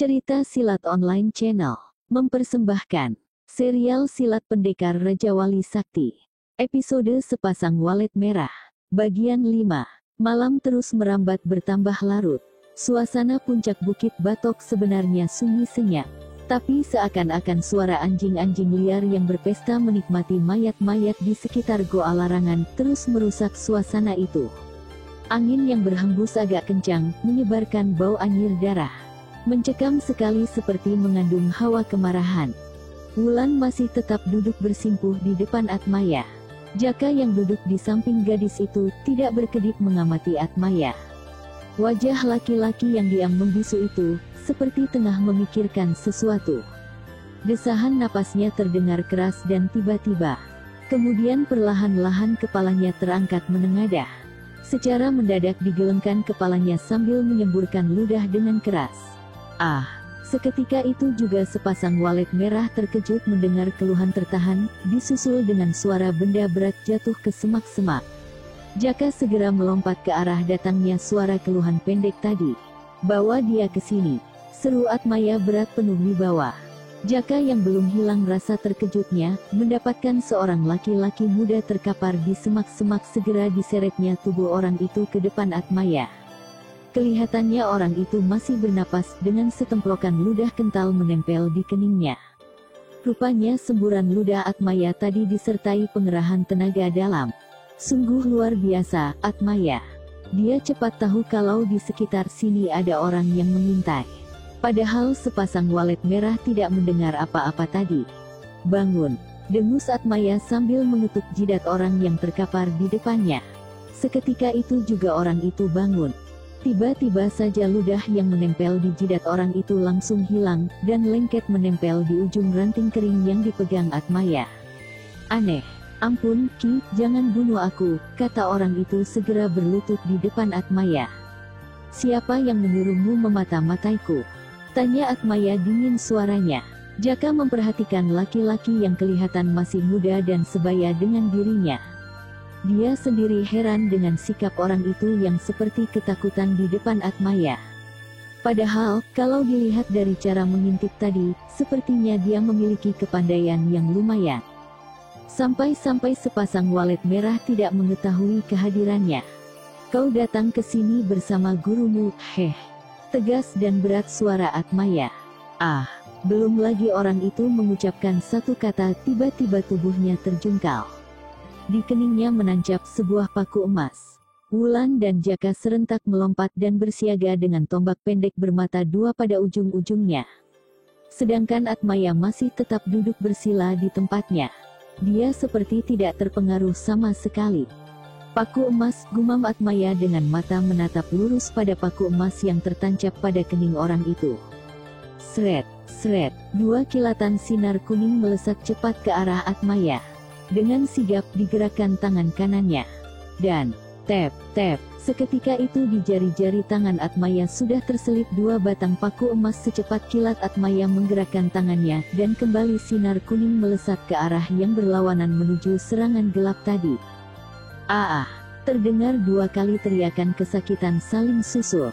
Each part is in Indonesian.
Cerita Silat Online Channel mempersembahkan serial Silat Pendekar Raja Wali Sakti. Episode Sepasang Walet Merah. Bagian 5. Malam terus merambat bertambah larut. Suasana puncak Bukit Batok sebenarnya sunyi senyap. Tapi seakan-akan suara anjing-anjing liar yang berpesta menikmati mayat-mayat di sekitar Goa Larangan terus merusak suasana itu. Angin yang berhembus agak kencang, menyebarkan bau anyir darah. Mencekam sekali seperti mengandung hawa kemarahan. Wulan masih tetap duduk bersimpuh di depan Atmaya. Jaka yang duduk di samping gadis itu tidak berkedip mengamati Atmaya. Wajah laki-laki yang diam membisu itu seperti tengah memikirkan sesuatu. Desahan napasnya terdengar keras dan tiba-tiba. Kemudian perlahan-lahan kepalanya terangkat menengadah. Secara mendadak digelengkan kepalanya sambil menyemburkan ludah dengan keras. Ah, seketika itu juga sepasang walet merah terkejut mendengar keluhan tertahan, disusul dengan suara benda berat jatuh ke semak-semak. Jaka segera melompat ke arah datangnya suara keluhan pendek tadi. "Bawa dia ke sini," seru Atmaya berat penuh wibawa. Jaka yang belum hilang rasa terkejutnya, mendapatkan seorang laki-laki muda terkapar di semak-semak segera diseretnya tubuh orang itu ke depan Atmaya. Kelihatannya orang itu masih bernapas dengan setemplokan ludah kental menempel di keningnya. Rupanya semburan ludah Atmaya tadi disertai pengerahan tenaga dalam. Sungguh luar biasa, Atmaya. Dia cepat tahu kalau di sekitar sini ada orang yang mengintai. Padahal sepasang walet merah tidak mendengar apa-apa tadi. "Bangun," dengus Atmaya sambil mengetuk jidat orang yang terkapar di depannya. Seketika itu juga orang itu bangun. Tiba-tiba saja ludah yang menempel di jidat orang itu langsung hilang, dan lengket menempel di ujung ranting kering yang dipegang Atmaya. "Aneh. Ampun, Ki, jangan bunuh aku," kata orang itu segera berlutut di depan Atmaya. "Siapa yang menyuruhmu memata-mataiku?" tanya Atmaya dingin suaranya. Jaka memperhatikan laki-laki yang kelihatan masih muda dan sebaya dengan dirinya. Dia sendiri heran dengan sikap orang itu yang seperti ketakutan di depan Atmaya. Padahal, kalau dilihat dari cara mengintip tadi, sepertinya dia memiliki kepandaian yang lumayan. Sampai-sampai sepasang walet merah tidak mengetahui kehadirannya. "Kau datang ke sini bersama gurumu, heh," tegas dan berat suara Atmaya. Ah, belum lagi orang itu mengucapkan satu kata, tiba-tiba tubuhnya terjungkal. Di keningnya menancap sebuah paku emas. Wulan dan Jaka serentak melompat dan bersiaga dengan tombak pendek bermata dua pada ujung-ujungnya. Sedangkan Atmaya masih tetap duduk bersila di tempatnya. Dia seperti tidak terpengaruh sama sekali. "Paku emas," gumam Atmaya dengan mata menatap lurus pada paku emas yang tertancap pada kening orang itu. Sret, sret, dua kilatan sinar kuning melesat cepat ke arah Atmaya. Dengan sigap digerakkan tangan kanannya. Dan, tap, tap, seketika itu di jari-jari tangan Atmaya sudah terselip dua batang paku emas. Secepat kilat Atmaya menggerakkan tangannya, dan kembali sinar kuning melesat ke arah yang berlawanan menuju serangan gelap tadi. "Ah!" terdengar dua kali teriakan kesakitan saling susul.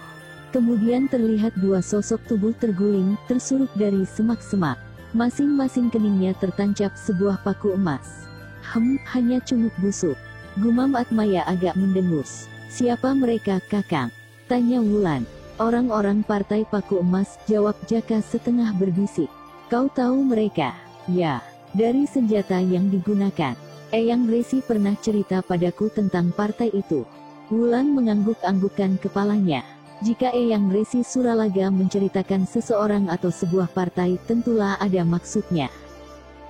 Kemudian terlihat dua sosok tubuh terguling, tersuruk dari semak-semak. Masing-masing keningnya tertancap sebuah paku emas. Hanya cumuk busuk," gumam Atmaya agak mendengus. "Siapa mereka, Kakang?" tanya Wulan. "Orang-orang partai paku emas," jawab Jaka setengah berbisik. "Kau tahu mereka?" "Ya, dari senjata yang digunakan. Eyang Resi pernah cerita padaku tentang partai itu." Wulan mengangguk-anggukkan kepalanya. Jika Eyang Resi Suralaga menceritakan seseorang atau sebuah partai, tentulah ada maksudnya.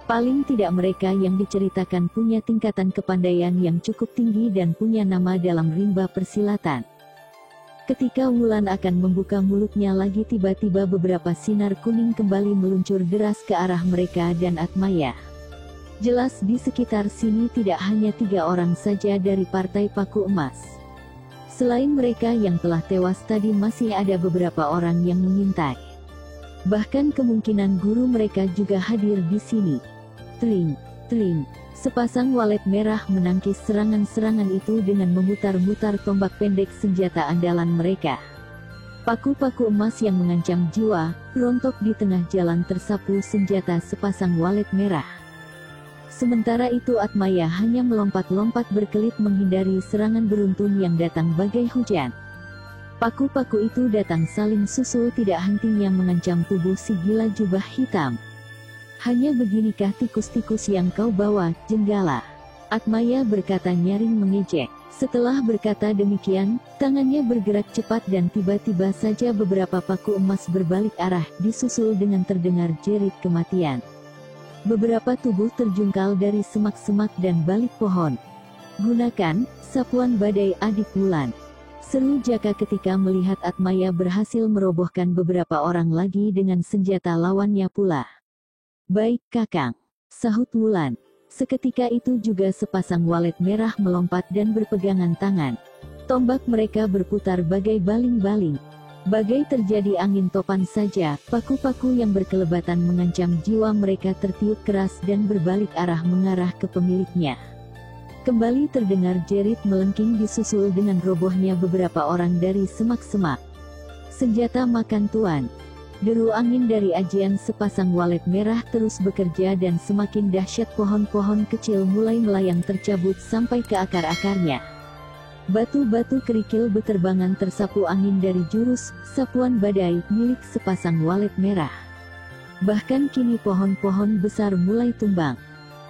Paling tidak mereka yang diceritakan punya tingkatan kepandaian yang cukup tinggi dan punya nama dalam rimba persilatan. Ketika Wulan akan membuka mulutnya lagi, tiba-tiba beberapa sinar kuning kembali meluncur deras ke arah mereka dan Atmaya. Jelas di sekitar sini tidak hanya 3 orang saja dari partai paku emas. Selain mereka yang telah tewas tadi, masih ada beberapa orang yang mengintai. Bahkan kemungkinan guru mereka juga hadir di sini. Tring, tring. Sepasang walet merah menangkis serangan-serangan itu dengan memutar-mutar tombak pendek senjata andalan mereka. Paku-paku emas yang mengancam jiwa, rontok di tengah jalan tersapu senjata sepasang walet merah. Sementara itu Atmaya hanya melompat-lompat berkelit menghindari serangan beruntun yang datang bagai hujan. Paku-paku itu datang saling susul tidak hentinya mengancam tubuh si gila jubah hitam. Hanya beginikah tikus-tikus yang kau bawa, Jenggala? Atmaya berkata nyaring mengejek. Setelah berkata demikian, tangannya bergerak cepat dan tiba-tiba saja beberapa paku emas berbalik arah, disusul dengan terdengar jerit kematian. Beberapa tubuh terjungkal dari semak-semak dan balik pohon. Gunakan sapuan badai adik Wulan, seru Jaka ketika melihat Atmaya berhasil merobohkan beberapa orang lagi dengan senjata lawannya pula. Baik Kakang, sahut Wulan. Seketika itu juga sepasang walet merah melompat dan berpegangan tangan. Tombak mereka berputar bagai baling-baling. Bagai terjadi angin topan saja, paku-paku yang berkelebatan mengancam jiwa mereka tertiup keras dan berbalik arah mengarah ke pemiliknya. Kembali terdengar jerit melengking disusul dengan robohnya beberapa orang dari semak-semak. Senjata makan tuan. Deru angin dari ajian sepasang walet merah terus bekerja dan semakin dahsyat pohon-pohon kecil mulai melayang tercabut sampai ke akar-akarnya. Batu-batu kerikil beterbangan tersapu angin dari jurus sapuan badai milik sepasang walet merah. Bahkan kini pohon-pohon besar mulai tumbang.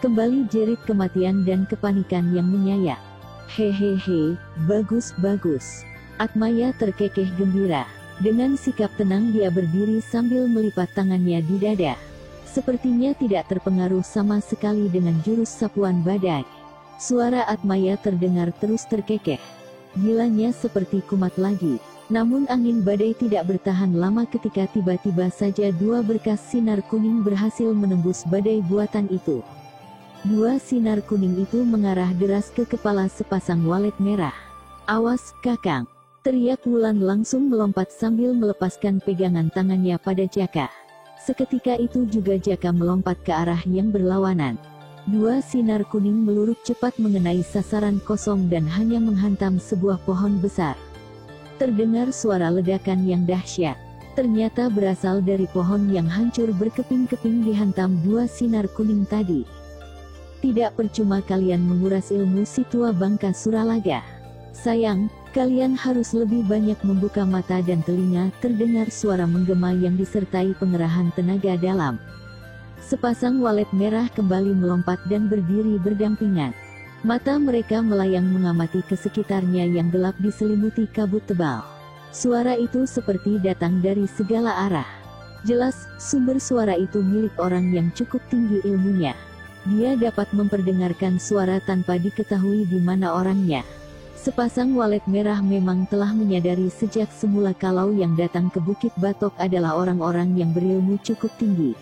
Kembali jerit kematian dan kepanikan yang menyayat. Hehehe, bagus-bagus. Atmaya terkekeh gembira. Dengan sikap tenang dia berdiri sambil melipat tangannya di dada. Sepertinya tidak terpengaruh sama sekali dengan jurus sapuan badai. Suara Atmaya terdengar terus terkekeh. Gilanya seperti kumat lagi. Namun angin badai tidak bertahan lama ketika tiba-tiba saja dua berkas sinar kuning berhasil menembus badai buatan itu. Dua sinar kuning itu mengarah deras ke kepala sepasang walet merah. Awas, Kakang! Teriak Wulan langsung melompat sambil melepaskan pegangan tangannya pada Jaka. Seketika itu juga Jaka melompat ke arah yang berlawanan. Dua sinar kuning meluruk cepat mengenai sasaran kosong dan hanya menghantam sebuah pohon besar. Terdengar suara ledakan yang dahsyat. Ternyata berasal dari pohon yang hancur berkeping-keping dihantam dua sinar kuning tadi. Tidak percuma kalian menguras ilmu si tua bangka Suralaga. Sayang, kalian harus lebih banyak membuka mata dan telinga. Terdengar suara menggema yang disertai pengerahan tenaga dalam. Sepasang walet merah kembali melompat dan berdiri berdampingan. Mata mereka melayang mengamati ke sekitarnya yang gelap diselimuti kabut tebal. Suara itu seperti datang dari segala arah. Jelas, sumber suara itu milik orang yang cukup tinggi ilmunya. Dia dapat memperdengarkan suara tanpa diketahui di mana orangnya. Sepasang walet merah memang telah menyadari sejak semula kalau yang datang ke Bukit Batok adalah orang-orang yang berilmu cukup tinggi.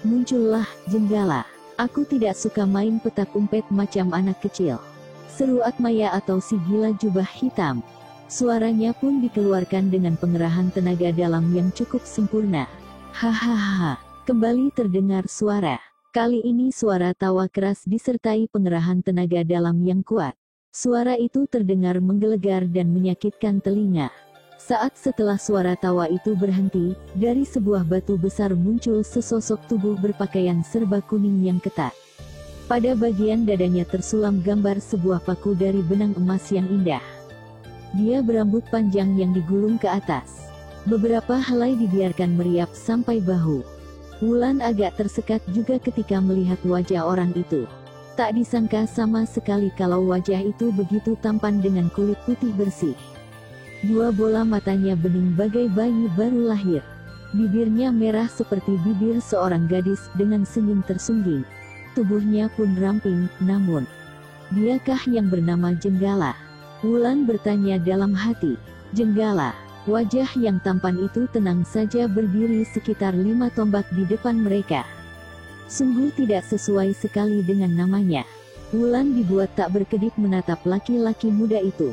Muncullah, Jenggala. Aku tidak suka main petak umpet macam anak kecil. Seru Atmaya atau si gila jubah hitam. Suaranya pun dikeluarkan dengan pengerahan tenaga dalam yang cukup sempurna. Hahaha, kembali terdengar suara. Kali ini suara tawa keras disertai pengerahan tenaga dalam yang kuat. Suara itu terdengar menggelegar dan menyakitkan telinga. Saat setelah suara tawa itu berhenti, dari sebuah batu besar muncul sesosok tubuh berpakaian serba kuning yang ketat. Pada bagian dadanya tersulam gambar sebuah paku dari benang emas yang indah. Dia berambut panjang yang digulung ke atas. Beberapa helai dibiarkan meriap sampai bahu. Wulan agak tersekat juga ketika melihat wajah orang itu. Tak disangka sama sekali kalau wajah itu begitu tampan dengan kulit putih bersih. Dua bola matanya bening bagai bayi baru lahir. Bibirnya merah seperti bibir seorang gadis dengan senyum tersungging. Tubuhnya pun ramping, namun, diakah yang bernama Jenggala? Wulan bertanya dalam hati. Jenggala. Wajah yang tampan itu tenang saja berdiri sekitar 5 tombak di depan mereka. Sungguh tidak sesuai sekali dengan namanya. Wulan dibuat tak berkedip menatap laki-laki muda itu.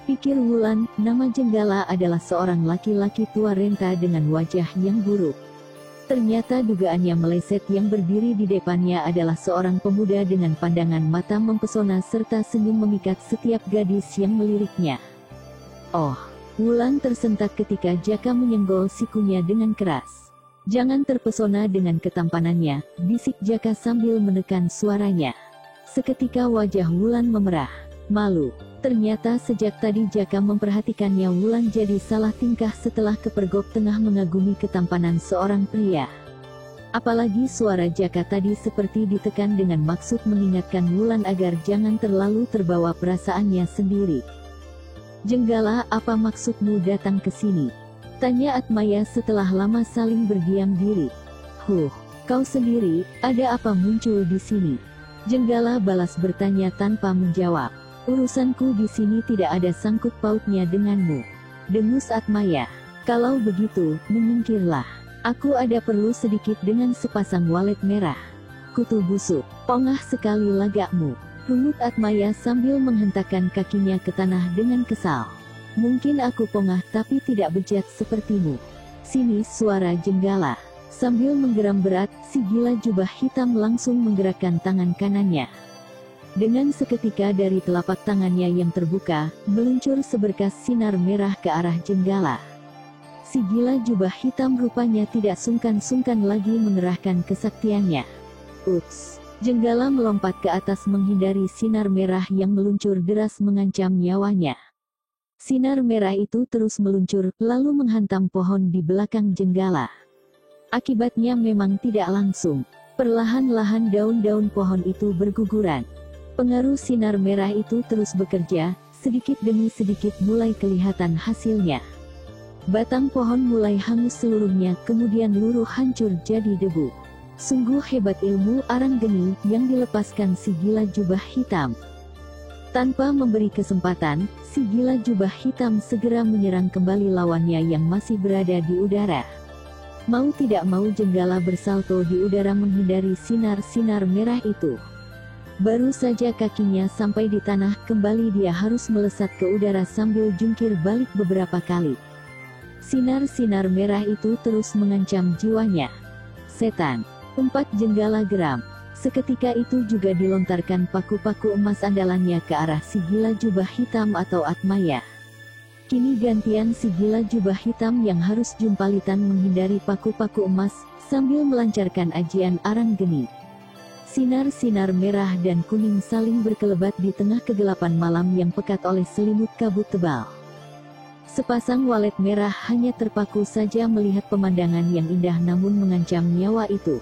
Pikir Wulan, nama Jenggala adalah seorang laki-laki tua renta dengan wajah yang buruk. Ternyata dugaannya meleset, yang berdiri di depannya adalah seorang pemuda dengan pandangan mata mempesona serta senyum memikat setiap gadis yang meliriknya. Oh, Wulan tersentak ketika Jaka menyenggol sikunya dengan keras. Jangan terpesona dengan ketampanannya, bisik Jaka sambil menekan suaranya. Seketika wajah Wulan memerah. Malu. Ternyata sejak tadi Jaka memperhatikannya Wulan jadi salah tingkah setelah kepergok tengah mengagumi ketampanan seorang pria. Apalagi suara Jaka tadi seperti ditekan dengan maksud mengingatkan Wulan agar jangan terlalu terbawa perasaannya sendiri. "Jenggala, apa maksudmu datang ke sini?" tanya Atmaya setelah lama saling berdiam diri. Kau sendiri, ada apa muncul di sini?" Jenggala balas bertanya tanpa menjawab. "Urusanku di sini tidak ada sangkut pautnya denganmu," dengus Atmaya. "Kalau begitu, menyingkirlah. Aku ada perlu sedikit dengan sepasang walet merah." "Kutu busuk, pongah sekali lagakmu," rungut Atmaya sambil menghentakkan kakinya ke tanah dengan kesal. "Mungkin aku pongah tapi tidak bejat sepertimu." "Sini," suara Jenggala. Sambil menggeram berat, si gila jubah hitam langsung menggerakkan tangan kanannya. Dengan seketika dari telapak tangannya yang terbuka, meluncur seberkas sinar merah ke arah Jenggala. Si gila jubah hitam rupanya tidak sungkan-sungkan lagi mengerahkan kesaktiannya. Ups! Jenggala melompat ke atas menghindari sinar merah yang meluncur deras mengancam nyawanya. Sinar merah itu terus meluncur, lalu menghantam pohon di belakang Jenggala. Akibatnya memang tidak langsung. Perlahan-lahan daun-daun pohon itu berguguran. Pengaruh sinar merah itu terus bekerja, sedikit demi sedikit mulai kelihatan hasilnya. Batang pohon mulai hangus seluruhnya, kemudian luruh hancur jadi debu. Sungguh hebat ilmu arang geni yang dilepaskan si gila jubah hitam. Tanpa memberi kesempatan, si gila jubah hitam segera menyerang kembali lawannya yang masih berada di udara. Mau tidak mau Jenggala bersalto di udara menghindari sinar-sinar merah itu. Baru saja kakinya sampai di tanah, kembali dia harus melesat ke udara sambil jungkir balik beberapa kali. Sinar-sinar merah itu terus mengancam jiwanya. "Setan!" umpat Jenggala geram. Seketika itu juga dilontarkan paku-paku emas andalannya ke arah si gila jubah hitam atau Atmaya. Kini gantian si gila jubah hitam yang harus jumpalitan menghindari paku-paku emas, sambil melancarkan ajian arang geni. Sinar-sinar merah dan kuning saling berkelebat di tengah kegelapan malam yang pekat oleh selimut kabut tebal. Sepasang walet merah hanya terpaku saja melihat pemandangan yang indah namun mengancam nyawa itu.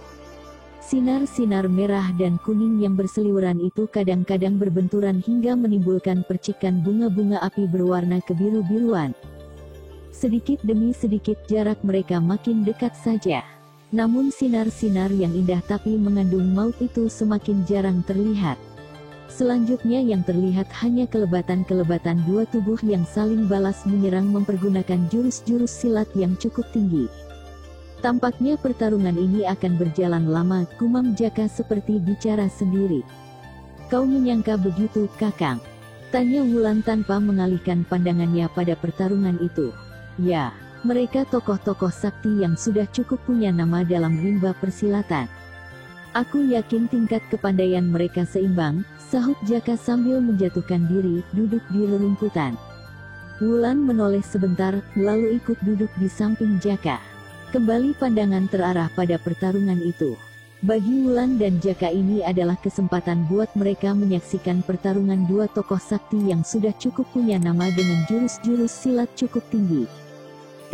Sinar-sinar merah dan kuning yang berseliweran itu kadang-kadang berbenturan hingga menimbulkan percikan bunga-bunga api berwarna kebiru-biruan. Sedikit demi sedikit jarak mereka makin dekat saja. Namun sinar-sinar yang indah tapi mengandung maut itu semakin jarang terlihat. Selanjutnya yang terlihat hanya kelebatan-kelebatan dua tubuh yang saling balas menyerang mempergunakan jurus-jurus silat yang cukup tinggi. Tampaknya pertarungan ini akan berjalan lama, gumam Jaka seperti bicara sendiri. "Kau menyangka begitu, Kakang?" tanya Wulan tanpa mengalihkan pandangannya pada pertarungan itu. "Ya, mereka tokoh-tokoh sakti yang sudah cukup punya nama dalam rimba persilatan. Aku yakin tingkat kepandaian mereka seimbang," sahut Jaka sambil menjatuhkan diri, duduk di rerumputan. Wulan menoleh sebentar, lalu ikut duduk di samping Jaka. Kembali pandangan terarah pada pertarungan itu. Bagi Wulan dan Jaka ini adalah kesempatan buat mereka menyaksikan pertarungan dua tokoh sakti yang sudah cukup punya nama dengan jurus-jurus silat cukup tinggi.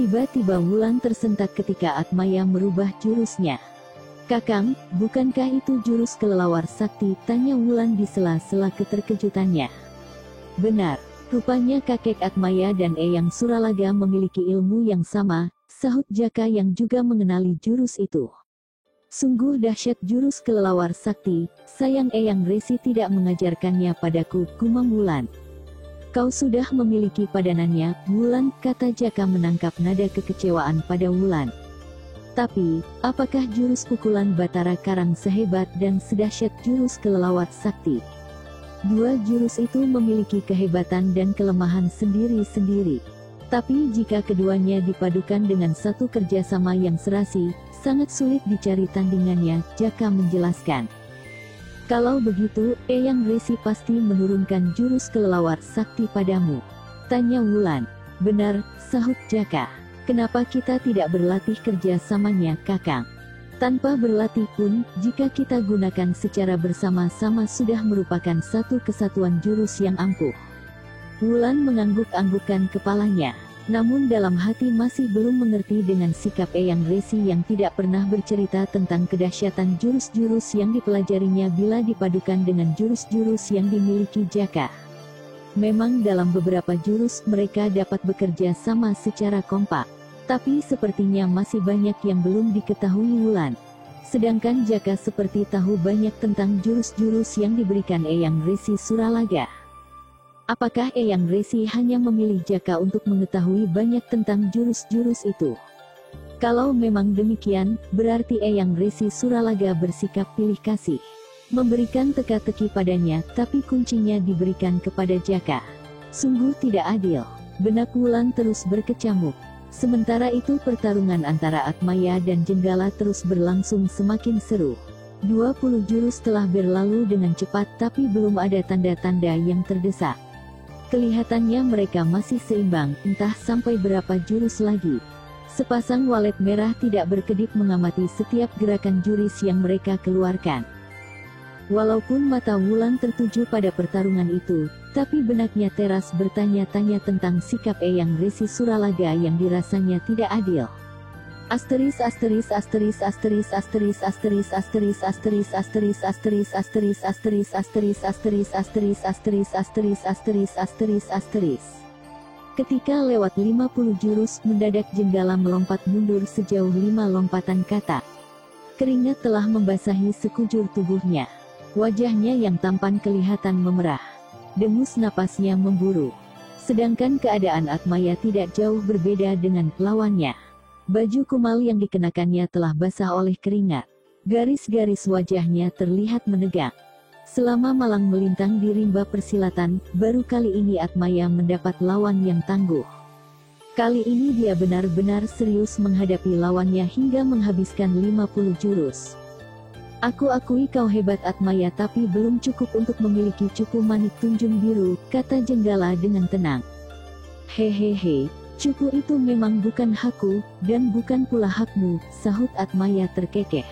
Tiba-tiba Wulan tersentak ketika Atmaya merubah jurusnya. "Kakang, bukankah itu jurus kelelawar sakti?" tanya Wulan di sela-sela keterkejutannya. "Benar, rupanya kakek Atmaya dan Eyang Suralaga memiliki ilmu yang sama," sahut Jaka yang juga mengenali jurus itu. "Sungguh dahsyat jurus kelelawar sakti, sayang Eyang Resi tidak mengajarkannya padaku," gumam Wulan. "Kau sudah memiliki padanannya, Wulan," kata Jaka menangkap nada kekecewaan pada Wulan. "Tapi, apakah jurus pukulan Batara Karang sehebat dan sedahsyat jurus kelelawar sakti?" Dua jurus itu memiliki kehebatan dan kelemahan sendiri-sendiri. Tapi jika keduanya dipadukan dengan satu kerjasama yang serasi, sangat sulit dicari tandingannya, Jaka menjelaskan. "Kalau begitu, Eyang Resi pasti menurunkan jurus kelelawar sakti padamu?" tanya Wulan. Benar, sahut Jaka. Kenapa kita tidak berlatih kerjasamanya, Kakang? Tanpa berlatih pun, jika kita gunakan secara bersama-sama sudah merupakan satu kesatuan jurus yang ampuh. Wulan mengangguk-anggukkan kepalanya. Namun dalam hati masih belum mengerti dengan sikap Eyang Resi yang tidak pernah bercerita tentang kedahsyatan jurus-jurus yang dipelajarinya bila dipadukan dengan jurus-jurus yang dimiliki Jaka. Memang dalam beberapa jurus mereka dapat bekerja sama secara kompak. Tapi sepertinya masih banyak yang belum diketahui Wulan. Sedangkan Jaka seperti tahu banyak tentang jurus-jurus yang diberikan Eyang Resi Suralaga. Apakah Eyang Resi hanya memilih Jaka untuk mengetahui banyak tentang jurus-jurus itu? Kalau memang demikian, berarti Eyang Resi Suralaga bersikap pilih kasih. Memberikan teka-teki padanya, tapi kuncinya diberikan kepada Jaka. Sungguh tidak adil. Benak Wulan terus berkecamuk. Sementara itu pertarungan antara Atmaya dan Jenggala terus berlangsung semakin seru. 20 jurus telah berlalu dengan cepat tapi belum ada tanda-tanda yang terdesak. Kelihatannya mereka masih seimbang, entah sampai berapa jurus lagi. Sepasang walet merah tidak berkedip mengamati setiap gerakan jurus yang mereka keluarkan. Walaupun mata Wulan tertuju pada pertarungan itu, tapi benaknya teras bertanya-tanya tentang sikap Eyang Resi Suralaga yang dirasanya tidak adil. Asteris asteris asteris asteris asteris asteris asteris asteris asteris asteris asteris asteris asteris asteris asteris asteris asteris asteris asteris asteris. Ketika lewat 50 jurus, mendadak Jenggala melompat mundur sejauh 5 lompatan kata. Keringat telah membasahi sekujur tubuhnya. Wajahnya yang tampan kelihatan memerah. Dengus napasnya memburu. Sedangkan keadaan Atmaya tidak jauh berbeda dengan lawannya. Baju kumal yang dikenakannya telah basah oleh keringat. Garis-garis wajahnya terlihat menegak. Selama malang melintang di rimba persilatan, baru kali ini Atmaya mendapat lawan yang tangguh. Kali ini dia benar-benar serius menghadapi lawannya hingga menghabiskan 50 jurus. Aku akui kau hebat Atmaya, tapi belum cukup untuk memiliki cupu manik tunjung biru, kata Jenggala dengan tenang. Hehehe, cupu itu memang bukan hakku, dan bukan pula hakmu, sahut Atmaya terkekeh.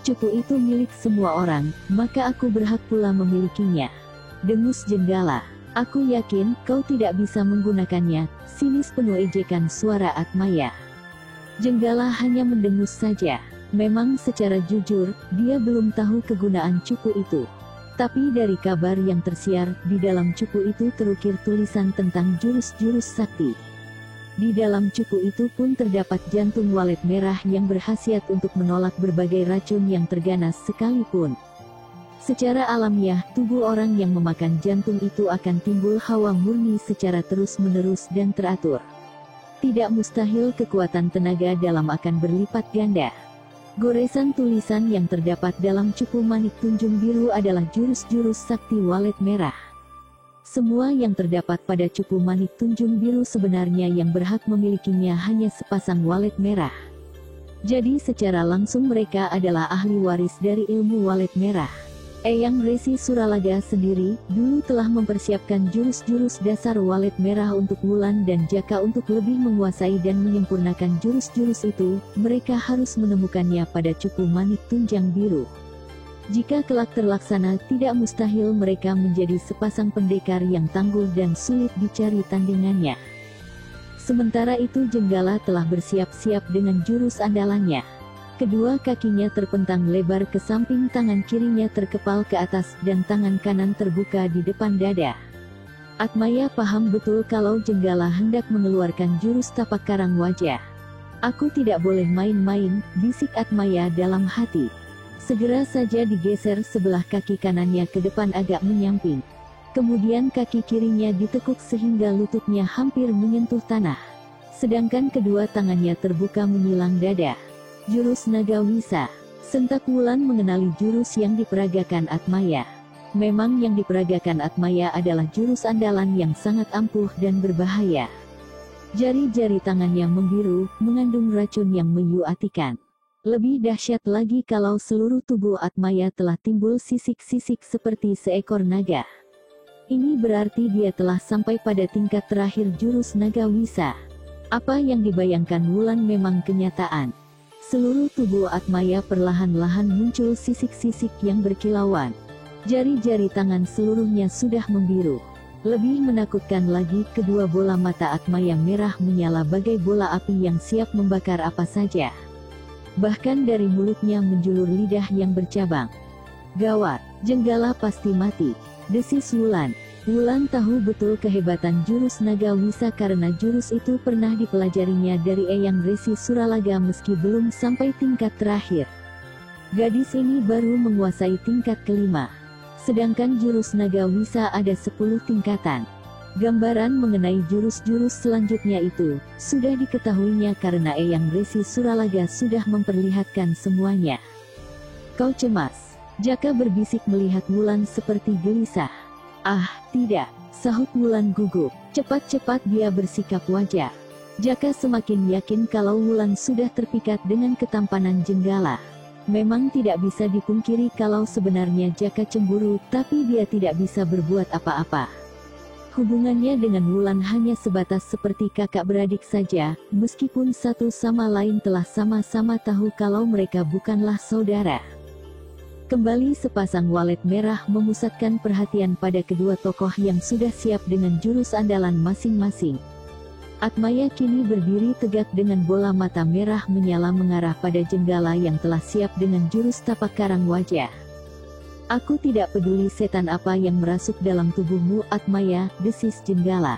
Cupu itu milik semua orang, maka aku berhak pula memilikinya. Dengus Jenggala. Aku yakin kau tidak bisa menggunakannya, sinis penuh ejekan suara Atmaya. Jenggala hanya mendengus saja. Memang secara jujur, dia belum tahu kegunaan cupu itu. Tapi dari kabar yang tersiar, di dalam cupu itu terukir tulisan tentang jurus-jurus sakti. Di dalam cupu itu pun terdapat jantung walet merah yang berkhasiat untuk menolak berbagai racun yang terganas sekalipun. Secara alamiah, tubuh orang yang memakan jantung itu akan timbul hawa murni secara terus-menerus dan teratur. Tidak mustahil kekuatan tenaga dalam akan berlipat ganda. Goresan tulisan yang terdapat dalam cupu manik tunjung biru adalah jurus-jurus sakti walet merah. Semua yang terdapat pada cupu manik tunjung biru sebenarnya yang berhak memilikinya hanya sepasang walet merah. Jadi secara langsung mereka adalah ahli waris dari ilmu walet merah. Eyang Resi Suralaga sendiri, dulu telah mempersiapkan jurus-jurus dasar walet merah untuk Wulan dan Jaka untuk lebih menguasai dan menyempurnakan jurus-jurus itu, mereka harus menemukannya pada cupu manik tunjang biru. Jika kelak terlaksana, tidak mustahil mereka menjadi sepasang pendekar yang tangguh dan sulit dicari tandingannya. Sementara itu Jenggala telah bersiap-siap dengan jurus andalannya. Kedua kakinya terpentang lebar ke samping, tangan kirinya terkepal ke atas, dan tangan kanan terbuka di depan dada. Atmaya paham betul kalau Jenggala hendak mengeluarkan jurus tapak karang wajah. Aku tidak boleh main-main, bisik Atmaya dalam hati. Segera saja digeser sebelah kaki kanannya ke depan agak menyamping. Kemudian kaki kirinya ditekuk sehingga lututnya hampir menyentuh tanah. Sedangkan kedua tangannya terbuka menyilang dada. Jurus Naga Wisa. Sentak Wulan mengenali jurus yang diperagakan Atmaya. Memang yang diperagakan Atmaya adalah jurus andalan yang sangat ampuh dan berbahaya. Jari-jari tangannya membiru, mengandung racun yang menyuatikan. Lebih dahsyat lagi kalau seluruh tubuh Atmaya telah timbul sisik-sisik seperti seekor naga. Ini berarti dia telah sampai pada tingkat terakhir jurus naga wisa. Apa yang dibayangkan Wulan memang kenyataan. Seluruh tubuh Atmaya perlahan-lahan muncul sisik-sisik yang berkilauan. Jari-jari tangan seluruhnya sudah membiru. Lebih menakutkan lagi, kedua bola mata Atmaya merah menyala bagai bola api yang siap membakar apa saja. Bahkan dari mulutnya menjulur lidah yang bercabang. Gawat, Jenggala pasti mati, desis Wulan. Wulan tahu betul kehebatan jurus naga wisa karena jurus itu pernah dipelajarinya dari Eyang Resi Suralaga meski belum sampai tingkat terakhir. Gadis ini baru menguasai tingkat kelima. Sedangkan jurus naga wisa ada 10 tingkatan. Gambaran mengenai jurus-jurus selanjutnya itu sudah diketahuinya karena Eyang Resi Suralaga sudah memperlihatkan semuanya. Kau cemas? Jaka berbisik melihat Wulan seperti gelisah. Ah, tidak, sahut Wulan gugup. Cepat-cepat dia bersikap wajar. Jaka semakin yakin kalau Wulan sudah terpikat dengan ketampanan Jenggala. Memang tidak bisa dipungkiri kalau sebenarnya Jaka cemburu, tapi dia tidak bisa berbuat apa-apa. Hubungannya dengan Wulan hanya sebatas seperti kakak beradik saja, meskipun satu sama lain telah sama-sama tahu kalau mereka bukanlah saudara. Kembali sepasang walet merah memusatkan perhatian pada kedua tokoh yang sudah siap dengan jurus andalan masing-masing. Atmaya kini berdiri tegak dengan bola mata merah menyala mengarah pada Jenggala yang telah siap dengan jurus tapak karang wajah. Aku tidak peduli setan apa yang merasuk dalam tubuhmu Atmaya, desis Jenggala.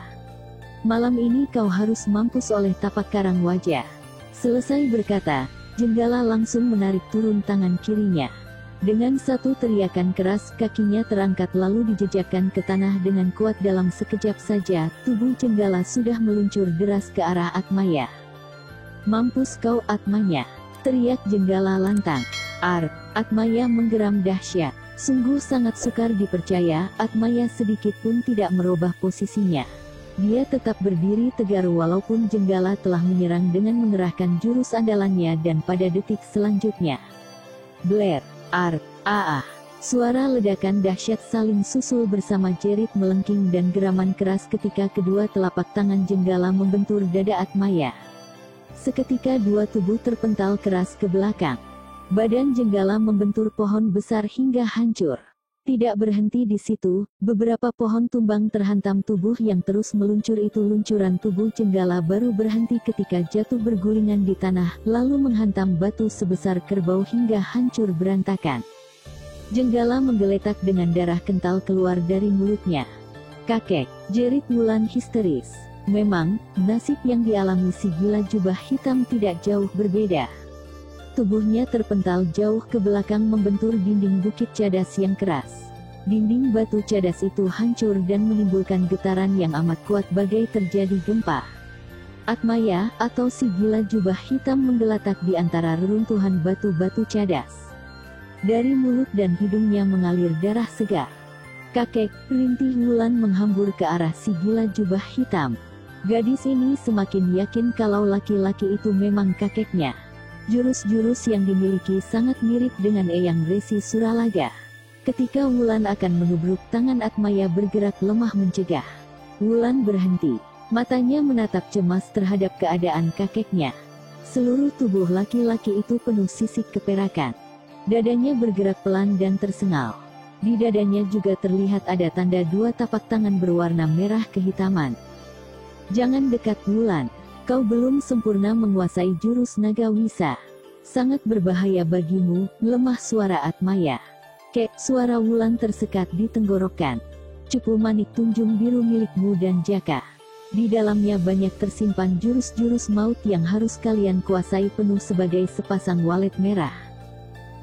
Malam ini kau harus mampus oleh tapak karang wajah. Selesai berkata, Jenggala langsung menarik turun tangan kirinya. Dengan satu teriakan keras, kakinya terangkat lalu dijejakkan ke tanah dengan kuat. Dalam sekejap saja, tubuh Jenggala sudah meluncur deras ke arah Atmaya. Mampus kau Atmaya, teriak Jenggala lantang. Atmaya menggeram dahsyat. Sungguh sangat sukar dipercaya, Atmaya sedikit pun tidak merubah posisinya. Dia tetap berdiri tegar walaupun Jenggala telah menyerang dengan mengerahkan jurus andalannya dan pada detik selanjutnya. Blair. Suara ledakan dahsyat saling susul bersama jerit melengking dan geraman keras ketika kedua telapak tangan Jenggala membentur dada Atmaya. Seketika dua tubuh terpental keras ke belakang. Badan Jenggala membentur pohon besar hingga hancur. Tidak berhenti di situ, beberapa pohon tumbang terhantam tubuh yang terus meluncur itu. Luncuran tubuh Jenggala baru berhenti ketika jatuh bergulingan di tanah, lalu menghantam batu sebesar kerbau hingga hancur berantakan. Jenggala menggeletak dengan darah kental keluar dari mulutnya. Kakek, jerit Wulan histeris. Memang, nasib yang dialami si gila jubah hitam tidak jauh berbeda. Tubuhnya terpental jauh ke belakang membentur dinding bukit cadas yang keras. Dinding batu cadas itu hancur dan menimbulkan getaran yang amat kuat bagai terjadi gempa. Atmaya, atau si gila jubah hitam menggeletak di antara reruntuhan batu-batu cadas. Dari mulut dan hidungnya mengalir darah segar. Kakek, rintih Wulan menghambur ke arah si gila jubah hitam. Gadis ini semakin yakin kalau laki-laki itu memang kakeknya. Jurus-jurus yang dimiliki sangat mirip dengan Eyang Resi Suralaga. Ketika Wulan akan menubruk, tangan Atmaya bergerak lemah mencegah. Wulan berhenti. Matanya menatap cemas terhadap keadaan kakeknya. Seluruh tubuh laki-laki itu penuh sisik keperakan. Dadanya bergerak pelan dan tersengal. Di dadanya juga terlihat ada tanda dua tapak tangan berwarna merah kehitaman. Jangan dekat Wulan. Kau belum sempurna menguasai jurus naga wisa. Sangat berbahaya bagimu, lemah suara Atmaya. Kek, suara Wulan tersekat di tenggorokan. Cupu manik tunjung biru milikmu dan Jaka. Di dalamnya banyak tersimpan jurus-jurus maut yang harus kalian kuasai penuh sebagai sepasang walet merah.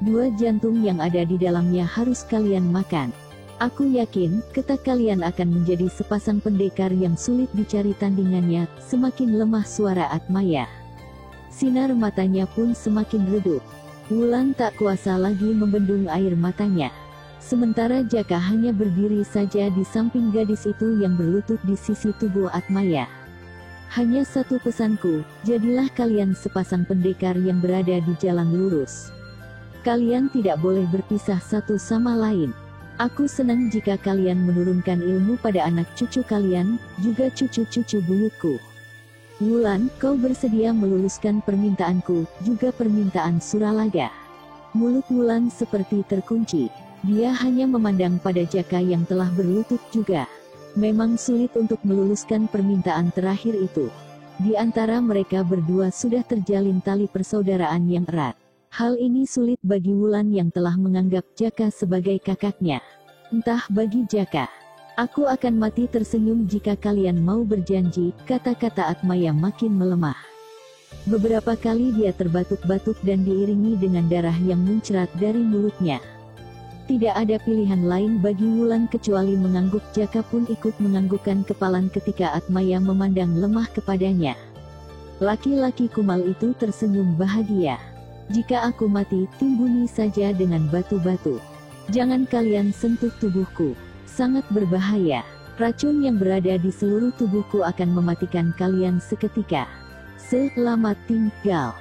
Dua jantung yang ada di dalamnya harus kalian makan. Aku yakin, keta kalian akan menjadi sepasang pendekar yang sulit dicari tandingannya. Semakin lemah suara Atmaya. Sinar matanya pun semakin redup. Wulan tak kuasa lagi membendung air matanya. Sementara Jaka hanya berdiri saja di samping gadis itu yang berlutut di sisi tubuh Atmaya. Hanya satu pesanku, jadilah kalian sepasang pendekar yang berada di jalan lurus. Kalian tidak boleh berpisah satu sama lain. Aku senang jika kalian menurunkan ilmu pada anak cucu kalian, juga cucu-cucu buyutku. Wulan, kau bersedia meluluskan permintaanku, juga permintaan Suralaga. Mulut Wulan seperti terkunci. Dia hanya memandang pada Jaka yang telah berlutut juga. Memang sulit untuk meluluskan permintaan terakhir itu. Di antara mereka berdua sudah terjalin tali persaudaraan yang erat. Hal ini sulit bagi Wulan yang telah menganggap Jaka sebagai kakaknya. Entah bagi Jaka. Aku akan mati tersenyum jika kalian mau berjanji, kata-kata Atmaya makin melemah. Beberapa kali dia terbatuk-batuk dan diiringi dengan darah yang muncrat dari mulutnya. Tidak ada pilihan lain bagi Wulan kecuali mengangguk. Jaka pun ikut menganggukkan kepala ketika Atmaya memandang lemah kepadanya. Laki-laki kumal itu tersenyum bahagia. Jika aku mati, timbuni saja dengan batu-batu. Jangan kalian sentuh tubuhku. Sangat berbahaya. Racun yang berada di seluruh tubuhku akan mematikan kalian seketika. Selamat tinggal.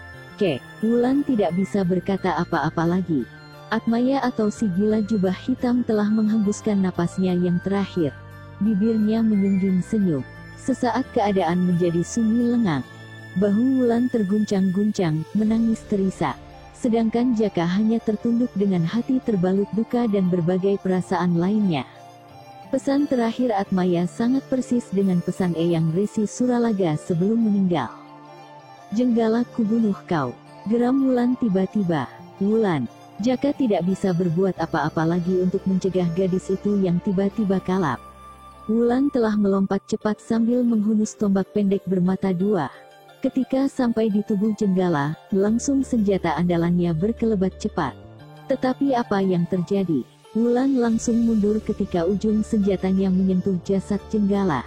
Wulan tidak bisa berkata apa-apa lagi. Atmaya atau si gila jubah hitam telah menghembuskan napasnya yang terakhir. Bibirnya menyungging senyum. Sesaat keadaan menjadi sunyi lengang. Bahu Wulan terguncang-guncang, menangis terisak. Sedangkan Jaka hanya tertunduk dengan hati terbalut duka dan berbagai perasaan lainnya. Pesan terakhir Atmaya sangat persis dengan pesan Eyang Resi Suralaga sebelum meninggal. Jenggala kubunuh kau. Geram Wulan tiba-tiba. Wulan. Jaka tidak bisa berbuat apa-apa lagi untuk mencegah gadis itu yang tiba-tiba kalap. Wulan telah melompat cepat sambil menghunus tombak pendek bermata dua. Ketika sampai di tubuh Jenggala, langsung senjata andalannya berkelebat cepat. Tetapi apa yang terjadi? Wulan langsung mundur ketika ujung senjatanya menyentuh jasad Jenggala.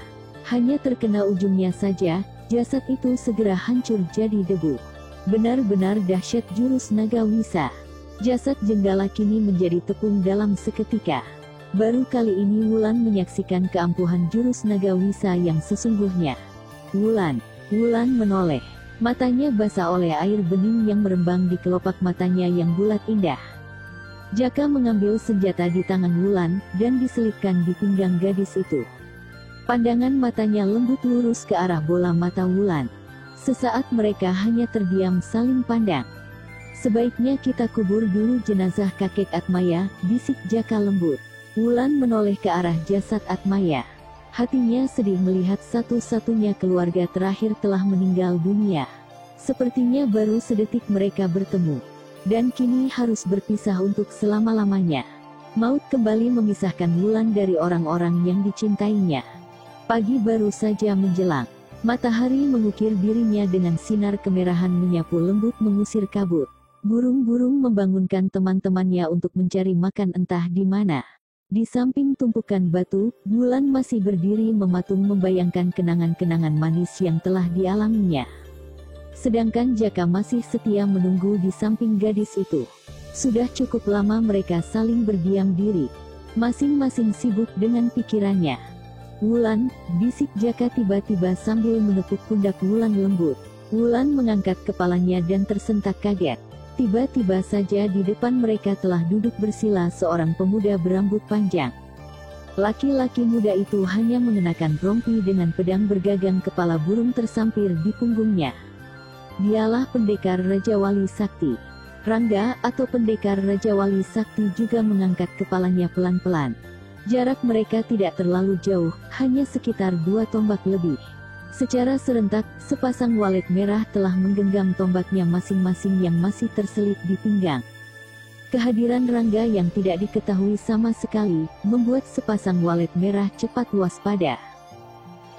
Hanya terkena ujungnya saja, jasad itu segera hancur jadi debu. Benar-benar dahsyat jurus naga wisa. Jasad Jenggala kini menjadi tepung dalam seketika. Baru kali ini Wulan menyaksikan keampuhan jurus naga wisa yang sesungguhnya. Wulan menoleh. Matanya basah oleh air bening yang merembang di kelopak matanya yang bulat indah. Jaka mengambil senjata di tangan Wulan, dan diselipkan di pinggang gadis itu. Pandangan matanya lembut lurus ke arah bola mata Wulan. Sesaat mereka hanya terdiam saling pandang. Sebaiknya kita kubur dulu jenazah kakek Atmaya, bisik Jaka lembut. Wulan menoleh ke arah jasad Atmaya. Hatinya sedih melihat satu-satunya keluarga terakhir telah meninggal dunia. Sepertinya baru sedetik mereka bertemu. Dan kini harus berpisah untuk selama-lamanya. Maut kembali memisahkan Wulan dari orang-orang yang dicintainya. Pagi baru saja menjelang. Matahari mengukir dirinya dengan sinar kemerahan menyapu lembut mengusir kabut. Burung-burung membangunkan teman-temannya untuk mencari makan entah di mana. Di samping tumpukan batu, Wulan masih berdiri mematung membayangkan kenangan-kenangan manis yang telah dialaminya. Sedangkan Jaka masih setia menunggu di samping gadis itu. Sudah cukup lama mereka saling berdiam diri. Masing-masing sibuk dengan pikirannya. Wulan, bisik Jaka tiba-tiba sambil menepuk pundak Wulan lembut. Wulan mengangkat kepalanya dan tersentak kaget. Tiba-tiba saja di depan mereka telah duduk bersila seorang pemuda berambut panjang. Laki-laki muda itu hanya mengenakan rompi dengan pedang bergagang kepala burung tersampir di punggungnya. Dialah pendekar Raja Wali Sakti. Rangga atau pendekar Raja Wali Sakti juga mengangkat kepalanya pelan-pelan. Jarak mereka tidak terlalu jauh, hanya sekitar 2 tombak lebih. Secara serentak, sepasang walet merah telah menggenggam tombaknya masing-masing yang masih terselip di pinggang. Kehadiran Rangga yang tidak diketahui sama sekali, membuat sepasang walet merah cepat waspada.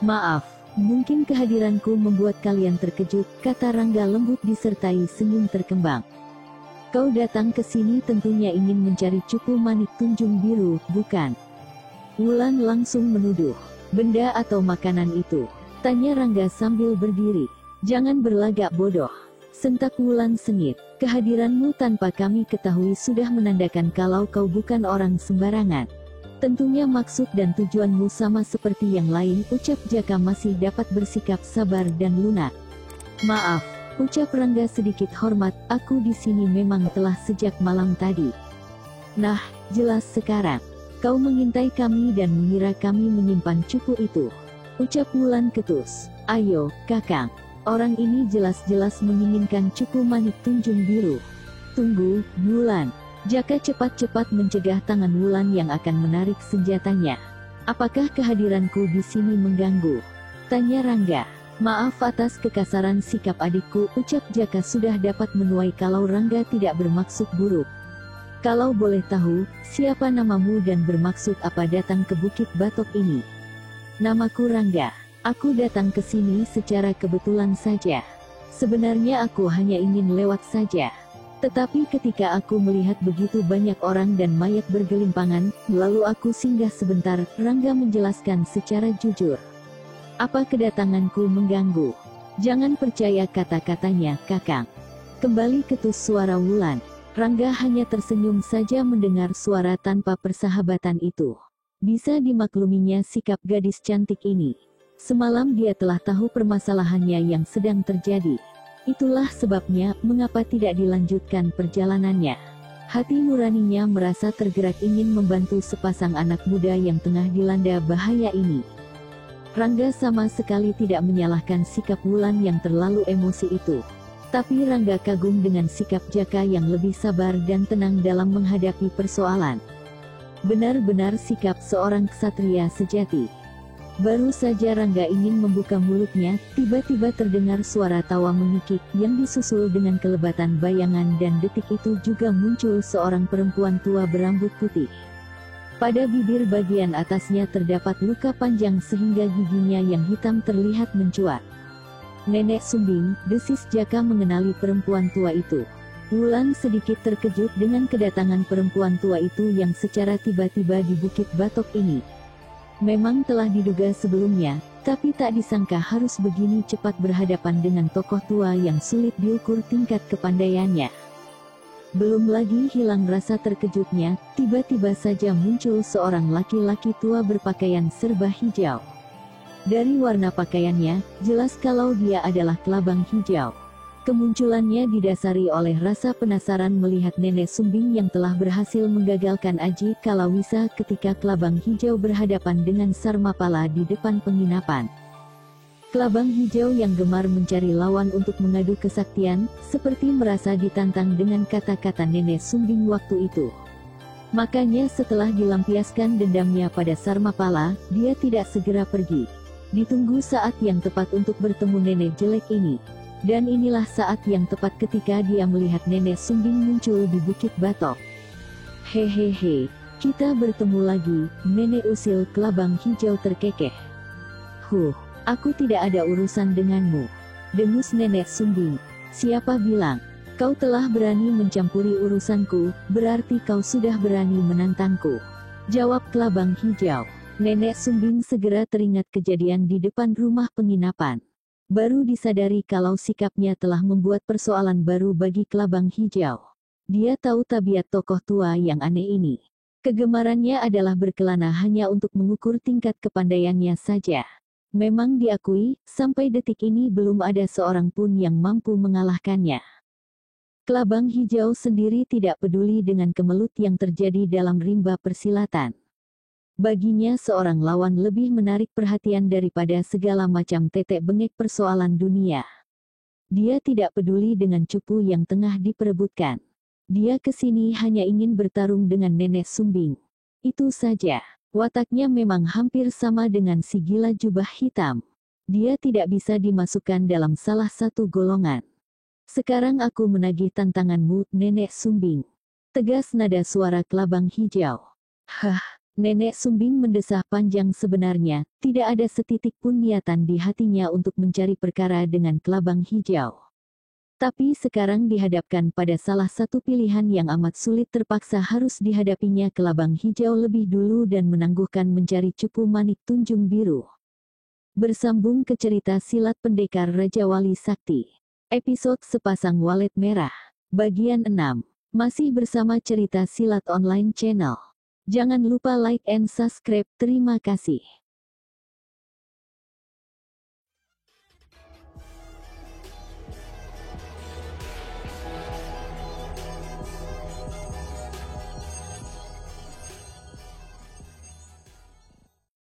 "Maaf, mungkin kehadiranku membuat kalian terkejut," kata Rangga lembut disertai senyum terkembang. "Kau datang ke sini tentunya ingin mencari cupu manik tunjung biru, bukan?" Wulan langsung menuduh. "Benda atau makanan itu?" tanya Rangga sambil berdiri. "Jangan berlagak bodoh," sentak Wulan sengit. "Kehadiranmu tanpa kami ketahui sudah menandakan kalau kau bukan orang sembarangan. Tentunya maksud dan tujuanmu sama seperti yang lain," ucap Jaka masih dapat bersikap sabar dan lunak. "Maaf," ucap Rangga sedikit hormat, "aku di sini memang telah sejak malam tadi." "Nah, jelas sekarang. Kau mengintai kami dan mengira kami menyimpan cupu itu, ucap Wulan ketus. Ayo, Kakang. Orang ini jelas-jelas menginginkan cupu manik tunjung biru. Tunggu, Wulan. Jaka cepat-cepat mencegah tangan Wulan yang akan menarik senjatanya. Apakah kehadiranku di sini mengganggu? Tanya Rangga. Maaf atas kekasaran sikap adikku, ucap Jaka sudah dapat menuai kalau Rangga tidak bermaksud buruk. Kalau boleh tahu, siapa namamu dan bermaksud apa datang ke Bukit Batok ini? Namaku Rangga. Aku datang ke sini secara kebetulan saja. Sebenarnya aku hanya ingin lewat saja. Tetapi ketika aku melihat begitu banyak orang dan mayat bergelimpangan, lalu aku singgah sebentar, Rangga menjelaskan secara jujur. Apa kedatanganku mengganggu? Jangan percaya kata-katanya, Kakang. Kembali ketus suara Wulan. Rangga hanya tersenyum saja mendengar suara tanpa persahabatan itu. Bisa dimakluminya sikap gadis cantik ini. Semalam dia telah tahu permasalahannya yang sedang terjadi. Itulah sebabnya mengapa tidak dilanjutkan perjalanannya. Hati nuraninya merasa tergerak ingin membantu sepasang anak muda yang tengah dilanda bahaya ini. Rangga sama sekali tidak menyalahkan sikap Wulan yang terlalu emosi itu. Tapi Rangga kagum dengan sikap Jaka yang lebih sabar dan tenang dalam menghadapi persoalan. Benar-benar sikap seorang ksatria sejati. Baru saja Rangga ingin membuka mulutnya, tiba-tiba terdengar suara tawa mengikik yang disusul dengan kelebatan bayangan dan detik itu juga muncul seorang perempuan tua berambut putih. Pada bibir bagian atasnya terdapat luka panjang sehingga giginya yang hitam terlihat mencuat. Nenek Sumbing, desis Jaka mengenali perempuan tua itu. Wulan sedikit terkejut dengan kedatangan perempuan tua itu yang secara tiba-tiba di Bukit Batok ini. Memang telah diduga sebelumnya, tapi tak disangka harus begini cepat berhadapan dengan tokoh tua yang sulit diukur tingkat kepandaiannya. Belum lagi hilang rasa terkejutnya, tiba-tiba saja muncul seorang laki-laki tua berpakaian serba hijau. Dari warna pakaiannya, jelas kalau dia adalah kelabang hijau. Kemunculannya didasari oleh rasa penasaran melihat Nenek Sumbing yang telah berhasil menggagalkan Aji Kalawisa ketika kelabang hijau berhadapan dengan Sarmapala di depan penginapan. Kelabang hijau yang gemar mencari lawan untuk mengadu kesaktian, seperti merasa ditantang dengan kata-kata Nenek Sumbing waktu itu. Makanya setelah dilampiaskan dendamnya pada Sarmapala, dia tidak segera pergi. Ditunggu saat yang tepat untuk bertemu nenek jelek ini. Dan inilah saat yang tepat ketika dia melihat Nenek Sumbing muncul di Bukit Batok. Hehehe, kita bertemu lagi, Nenek usil kelabang hijau terkekeh. Aku tidak ada urusan denganmu, dengus Nenek Sumbing. Siapa bilang kau telah berani mencampuri urusanku, berarti kau sudah berani menantangku, jawab kelabang hijau. Nenek Sumbing segera teringat kejadian di depan rumah penginapan. Baru disadari kalau sikapnya telah membuat persoalan baru bagi kelabang hijau. Dia tahu tabiat tokoh tua yang aneh ini. Kegemarannya adalah berkelana hanya untuk mengukur tingkat kepandaiannya saja. Memang diakui, sampai detik ini belum ada seorang pun yang mampu mengalahkannya. Kelabang hijau sendiri tidak peduli dengan kemelut yang terjadi dalam rimba persilatan. Baginya seorang lawan lebih menarik perhatian daripada segala macam tetek bengek persoalan dunia. Dia tidak peduli dengan cupu yang tengah diperebutkan. Dia kesini hanya ingin bertarung dengan Nenek Sumbing. Itu saja. Wataknya memang hampir sama dengan si gila jubah hitam. Dia tidak bisa dimasukkan dalam salah satu golongan. Sekarang aku menagih tantanganmu, Nenek Sumbing. Tegas nada suara kelabang hijau. Nenek Sumbing mendesah panjang sebenarnya, tidak ada setitik pun niatan di hatinya untuk mencari perkara dengan kelabang hijau. Tapi sekarang dihadapkan pada salah satu pilihan yang amat sulit terpaksa harus dihadapinya kelabang hijau lebih dulu dan menangguhkan mencari cupu manik tunjung biru. Bersambung ke cerita silat pendekar Raja Wali Sakti. Episode Sepasang Walet Merah. Bagian 6. Masih bersama cerita silat online channel. Jangan lupa like and subscribe, terima kasih.